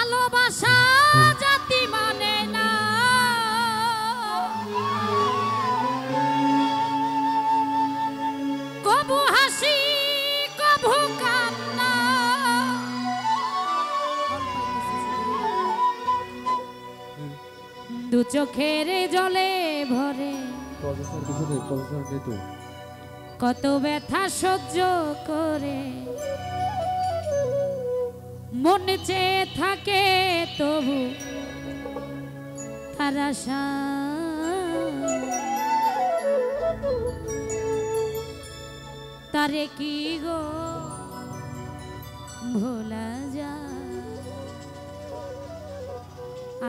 ভালোবাসা জাতি মানে না, কবু হাসি কবু কান্না, দু চোখের জলে ভরে কত ব্যথা সহ্য করে মন চেয়ে থাকে তবু তার আশা, তারে কি গো ভোলা যায়।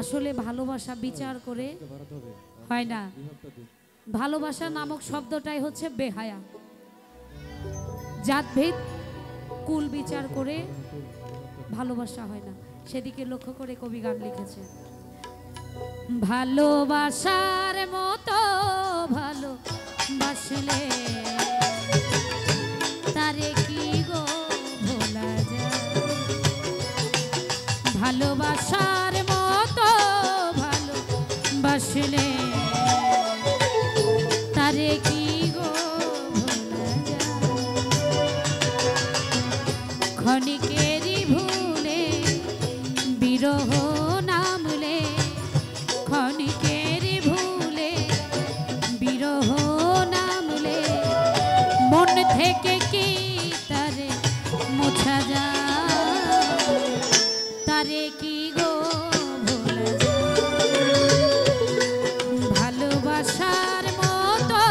আসলে ভালোবাসা বিচার করে হয় না, ভালোবাসা নামক শব্দটাই হচ্ছে বেহায়া। জাতভেদ কুল বিচার করে ভালোবাসা হয় না, সেদিকে লক্ষ্য করে কবি গান লিখেছে। ভালোবাসার মতো ভালোবাসলে তারে কি গো ভোলা যায়, ভালোবাসার মতো ভালোবাসলে তারে কি গো ভোলা যায়, ক্ষণিকেরই ভুলে বিরহ নামলে, ক্ষণিকেরই ভুলে বিরহ নামলে মন থেকে কি তারে মোছা যায়, তারে কি গো ভোলা যায়, ভালোবাসার মতো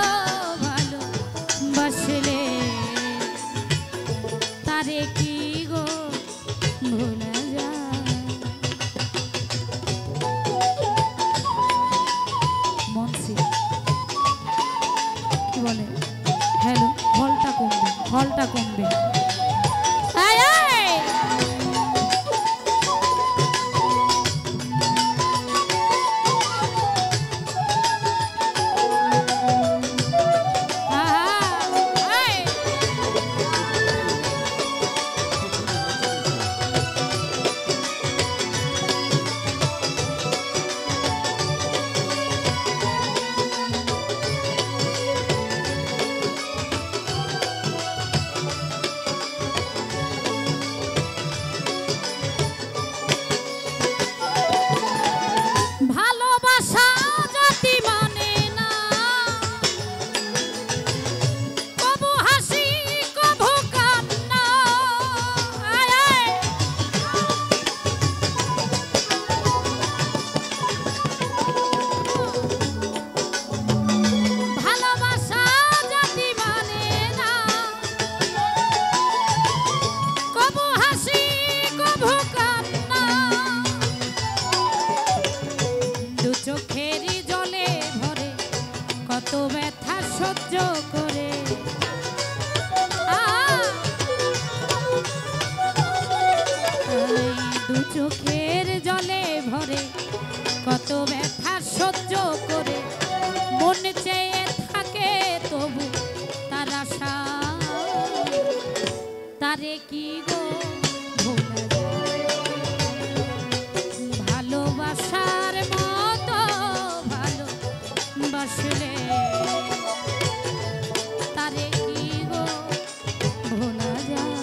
ভালোবাসলে তারে কি গো ভোলা যায়। মনসি কি বলে, হ্যালো হলটা কমবে, হলটা কমবে। চোখেরই জলে ভরে কত ব্যথা সহ্য করে, দু চোখের জলে ভরে কত ব্যথা সহ্য করে মন চেয়ে থাকে তবু তার আশা, তারে কি গো ভোলা যায়, ভালোবাসার মতো ভালোবাসলে তারে কি গো ভোলা যায়।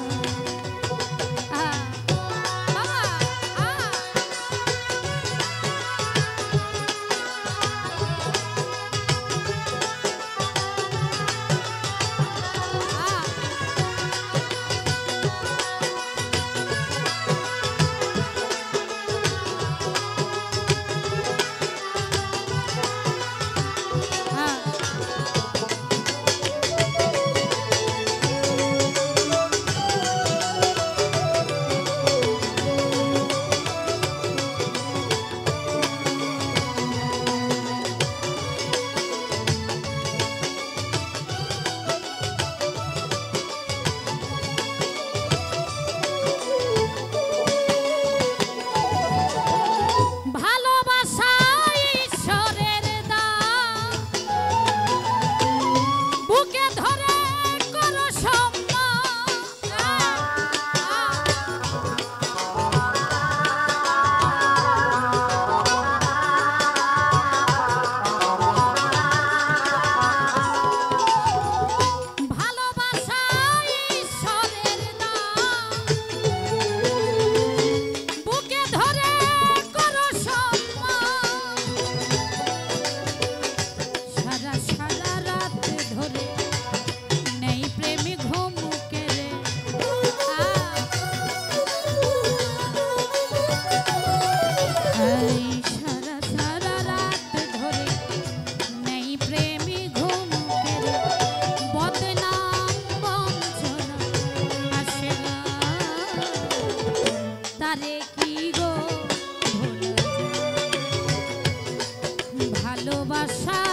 ভালোবাসা